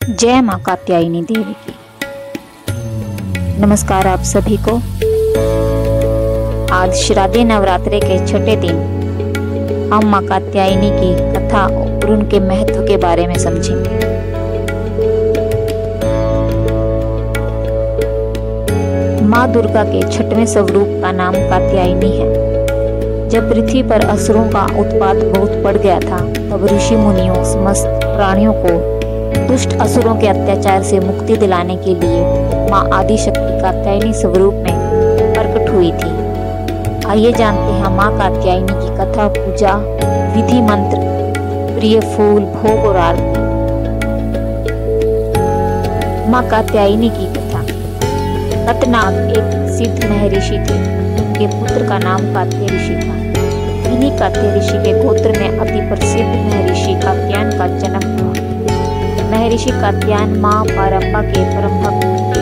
जय माँ कात्यायनी देवी की। नमस्कार आप सभी को। आज शारदीय नवरात्रे के छठे दिन हम माँ कात्यायनी की कथा और उनके महत्व के बारे में समझेंगे। माँ दुर्गा के छठवें स्वरूप का नाम कात्यायनी है। जब पृथ्वी पर असुरों का उत्पात बहुत बढ़ गया था, तब ऋषि मुनियों समस्त प्राणियों को दुष्ट असुरों के अत्याचार से मुक्ति दिलाने के लिए माँ आदिशक्ति कात्यायनी स्वरूप में प्रकट हुई थी। आइए जानते हैं माँ कात्यायनी की कथा, पूजा विधि, मंत्र, प्रिय फूल, भोग और आरती। माँ कात्यायनी की कथा। कतनाग एक सिद्ध महर्षि थे। उनके पुत्र का नाम कात्य ऋषि था। इन्हीं कात्य ऋषि के गोत्र में अति प्रसिद्ध महर्षि कात्यायन का जन्म हुआ। महर्षि कात्यायन माँ पारंबा के परम भक्त थे।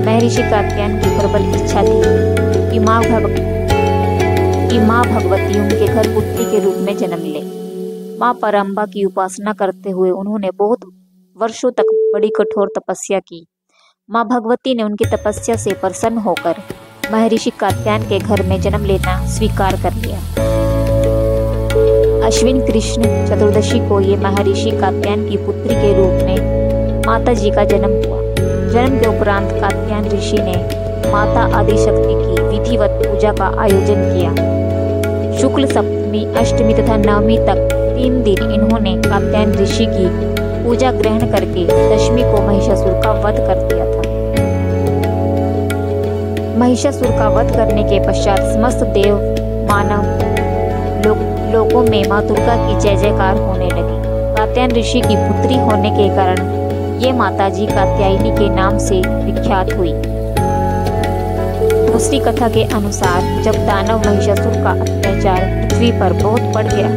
महर्षि कात्यायन की प्रबल इच्छा थी कि माँ भगवती उनके घर पुत्री के रूप में जन्म ले। माँ पारंबा की उपासना करते हुए उन्होंने बहुत वर्षों तक बड़ी कठोर तपस्या की। माँ भगवती ने उनकी तपस्या से प्रसन्न होकर महर्षि कात्यायन के घर में जन्म लेना स्वीकार कर लिया। अश्विन कृष्ण चतुर्दशी को ये महर्षि कात्यायन की पुत्री के रूप में माता जी का जन्म हुआ। जन्म के उपरांत कात्यायन ऋषि ने माता आदिशक्ति की विधिवत पूजा का आयोजन किया। शुक्ल सप्तमी, अष्टमी तथा नवमी तक 3 दिन इन्होंने कात्यायन ऋषि की पूजा ग्रहण करके दशमी को महिषासुर का वध कर दिया था। महिषासुर का वध करने के पश्चात समस्त देव मानव लोगों में माँ दुर्गा की जय जयकार होने लगी। कात्यायन ऋषि की पुत्री होने के कारण ये माताजी कात्यायनी के नाम से विख्यात हुई। दूसरी कथा के अनुसार जब दानव महिषासुर का अत्याचार पृथ्वी पर बहुत बढ़ गया,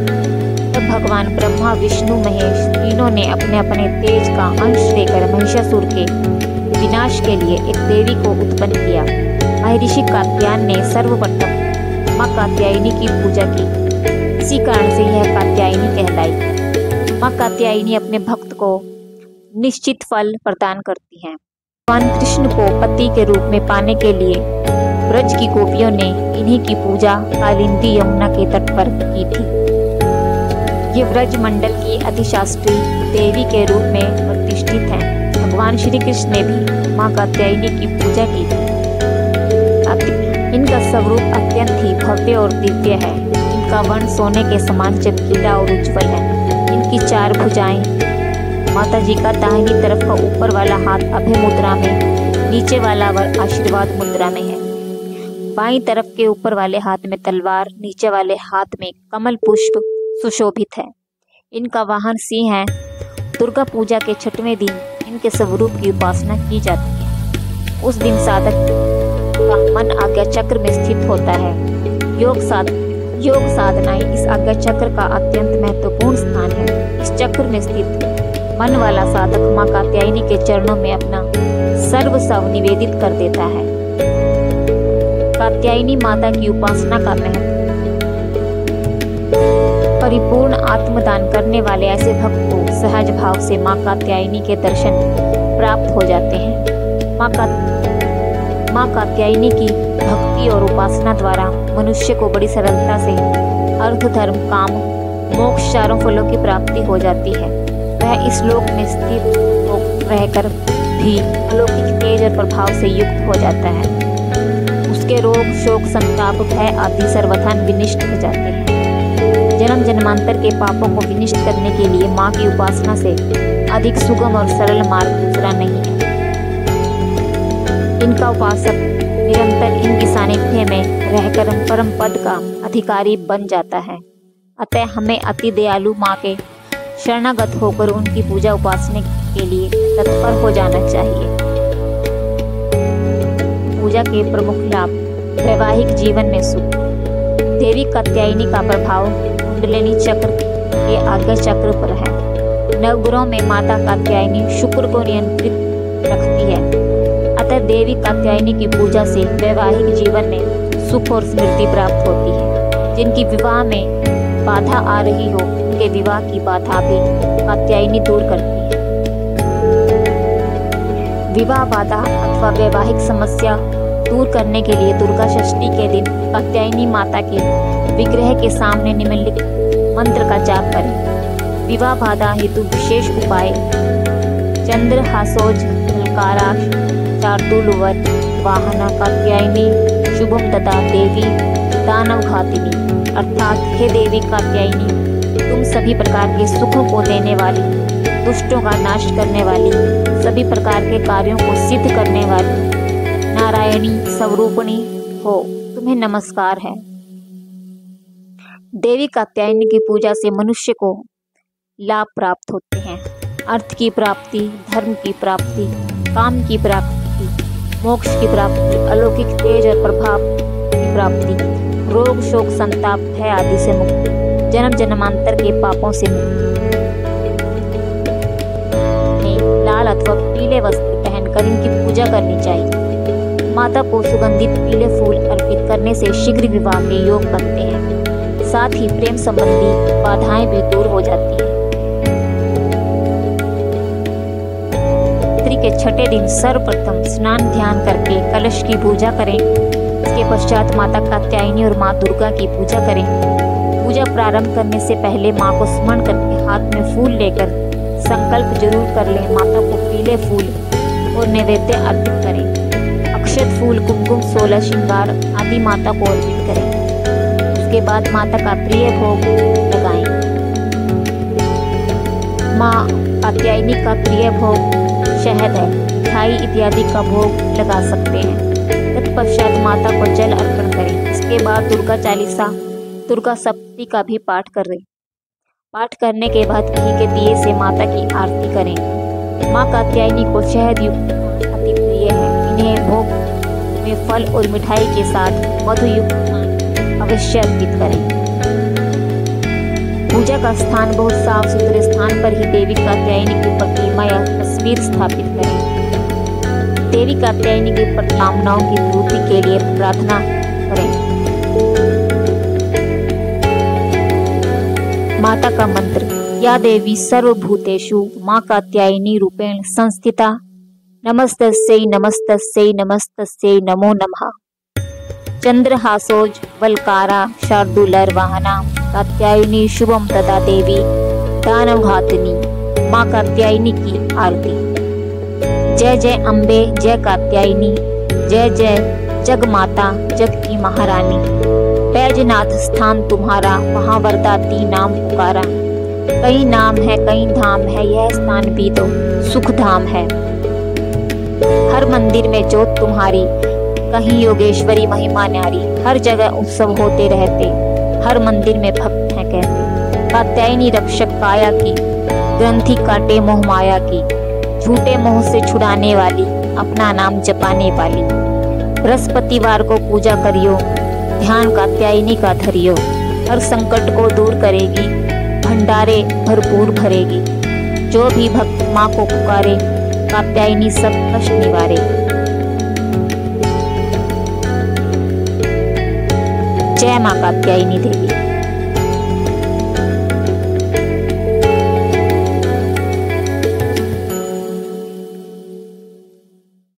तब भगवान ब्रह्मा, विष्णु, महेश तीनों ने अपने अपने तेज का अंश लेकर महिषासुर के विनाश के लिए एक देवी को उत्पन्न किया। महर्षि कात्यायन ने सर्वप्रथम माँ कात्यायनी की पूजा की। इसी कारण से यह कात्यायनी कहलाई। माँ कात्यायनी अपने भक्त को निश्चित फल प्रदान करती हैं। भगवान कृष्ण को पति के रूप में पाने के लिए ब्रज की गोपियों ने इन्हीं की पूजा कालिंदी यमुना के तट पर की थी। ये ब्रज मंडल की अधिशास्त्री देवी के रूप में प्रतिष्ठित हैं। भगवान श्री कृष्ण ने भी माँ कात्यायनी की पूजा की थी। इनका स्वरूप अत्यंत ही भव्य और दिव्य है। इनका वर्ण सोने के समान चमकीला और उज्जवल है। इनकी 4 भुजाएं। माता जी का दाहिनी तरफ का ऊपर वाला हाथ अभय मुद्रा में, नीचे वाला वर आशीर्वाद मुद्रा में है। बाईं तरफ के ऊपर वाले हाथ में तलवार, नीचे वाले हाथ में कमल पुष्प सुशोभित है। इनका वाहन सिंह है। दुर्गा पूजा के 6वें दिन इनके स्वरूप की उपासना की जाती है। उस दिन साधक का मन आज्ञा चक्र में स्थित होता है। योग साधनाएं इस आज्ञा चक्र का अत्यंत महत्वपूर्ण स्थान है। इस चक्र में स्थित मन वाला साधक माँ कात्यायनी के चरणों में अपना सर्वस्व निवेदित कर देता है। कात्यायनी माता की उपासना का महत्व। परिपूर्ण आत्मदान करने वाले ऐसे भक्त को सहज भाव से माँ कात्यायनी के दर्शन प्राप्त हो जाते हैं। माँ कात्यायनी की भक्ति और उपासना द्वारा मनुष्य को बड़ी सरलता से अर्थ, धर्म, काम, मोक्ष 4 फलों की प्राप्ति हो जाती है। वह इस लोक में स्थित रहकर भी अलौकिक तेज और प्रभाव से युक्त हो जाता है। उसके रोग, शोक, संताप, भय आदि सर्वथा विनिष्ट हो जाते हैं। जन्म जन्मांतर के पापों को विनिष्ट करने के लिए माँ की उपासना से अधिक सुगम और सरल मार्ग दूसरा नहीं है। इनका उपासक निरंतर इनकी सानिध्य में रहकर परम पद का अधिकारी बन जाता है। अतः हमें अति दयालु माँ के शरणागत होकर उनकी पूजा उपासना के लिए तत्पर हो जाना चाहिए। पूजा के प्रमुख लाभ। वैवाहिक जीवन में सुख। देवी कात्यायनी का प्रभाव कुंडलिनी चक्र के आज्ञा चक्र पर है। नवग्रहों में माता कात्यायनी शुक्र को नियंत्रित रखती है। अतः देवी कात्यायनी की पूजा से वैवाहिक जीवन में सुख और समृद्धि प्राप्त होती है। जिनकी विवाह में बाधा आ रही हो, उनके विवाह की बाधा भी कात्यायनी दूर करती है। विवाह बाधा अथवा वैवाहिक समस्या दूर करने के लिए दुर्गा षष्ठी के दिन कात्यायनी माता के विग्रह के सामने निम्नलिखित मंत्र का जाप करें। विवाह बाधा हेतु विशेष उपाय: चंद्रहासोज हलकारा शार्दूलवर वाहना कात्यायनी शुभम तथा देवी दानव घातिनी। अर्थात हे देवी कात्यायनी, तुम सभी प्रकार के सुखों को देने वाली, दुष्टों का नाश करने वाली, सभी प्रकार के कार्यों को सिद्ध करने वाली नारायणी स्वरूपिणी हो, तुम्हें नमस्कार है। देवी कात्यायनी की पूजा से मनुष्य को लाभ प्राप्त होते हैं। अर्थ की प्राप्ति, धर्म की प्राप्ति, काम की प्राप्ति, मोक्ष की प्राप्ति, अलौकिक तेज और प्रभाव की प्राप्ति, रोग शोक संताप भय आदि से मुक्ति, जन्म जन्मांतर के पापों से मुक्ति। लाल अथवा पीले वस्त्र पहनकर इनकी पूजा करनी चाहिए। माता को सुगंधित पीले फूल अर्पित करने से शीघ्र विवाह के योग बनते हैं। साथ ही प्रेम संबंधी बाधाएं भी दूर हो जाती हैं। नवरात्रि के छठे दिन सर्वप्रथम स्नान ध्यान करके कलश की पूजा करें। इसके पश्चात माता कात्यायनी और माँ दुर्गा की पूजा करें। पूजा प्रारंभ करने से पहले माँ को स्मरण करके हाथ में फूल लेकर संकल्प जरूर कर लें। माता को पीले फूल और नैवेद्य अर्पित करें। अक्षत फूल, कुमकुम, 16 श्रृंगार आदि माता को अर्पित करें। उसके बाद माता का प्रिय भोग लगाएं। माँ कात्यायनी का प्रिय भोग शहद है, मिठाई इत्यादि का भोग लगा सकते हैं। तत्पश्चात माता को जल अर्पण करें। इसके बाद दुर्गा चालीसा, दुर्गा सप्तशती का भी पाठ करें। पाठ करने के बाद घी के दिए से माता की आरती करें। माँ कात्यायनी को शहद युक्त अति प्रिय है। इन्हें भोग में फल और मिठाई के साथ मधु युक्त अवश्य अर्पित करें। पूजा का स्थान बहुत साफ सुथरे स्थान पर ही देवी कात्यायनी की प्रतिमा या तस्वीर स्थापित करें। देवी कात्यायनी की कामनाओं की पूर्ति के लिए प्रार्थना करें। माता का मंत्र: या देवी सर्वभूतेषु माँ कात्यायनी रूपेण संस्थिता, नमस्तस्यै नमस्तस्यै नमस्तस्यै नमो नमः। चंद्रहासोज वलकारा शार्दूलर वाहना कात्यायनी शुभम तदा देवी दानव घातिनी। माँ कात्यायनी की आरती। जय जय अम्बे, जय कात्यायनी, जय जय जग माता, जग की महारानी। बैजनाथ स्थान तुम्हारा, वहाँ वरदाती नाम पुकारा। कई नाम है कई धाम है, यह स्थान भी तो सुख धाम है। हर मंदिर में ज्योत तुम्हारी, कहीं योगेश्वरी महिमा न्यारी। हर जगह उत्सव होते रहते, हर मंदिर में भक्त हैं कहते। कात्यायनी रक्षक काया की, ग्रंथि काटे मोह माया की। झूठे मोह से छुड़ाने वाली, अपना नाम जपाने वाली। बृहस्पतिवार को पूजा करियो, ध्यान कात्यायनी का धरियो। हर संकट को दूर करेगी, भंडारे भरपूर भरेगी। जो भी भक्त माँ को पुकारे, कात्यायनी सब कष्ट निवारे। जय माँ कात्यायनी देवी।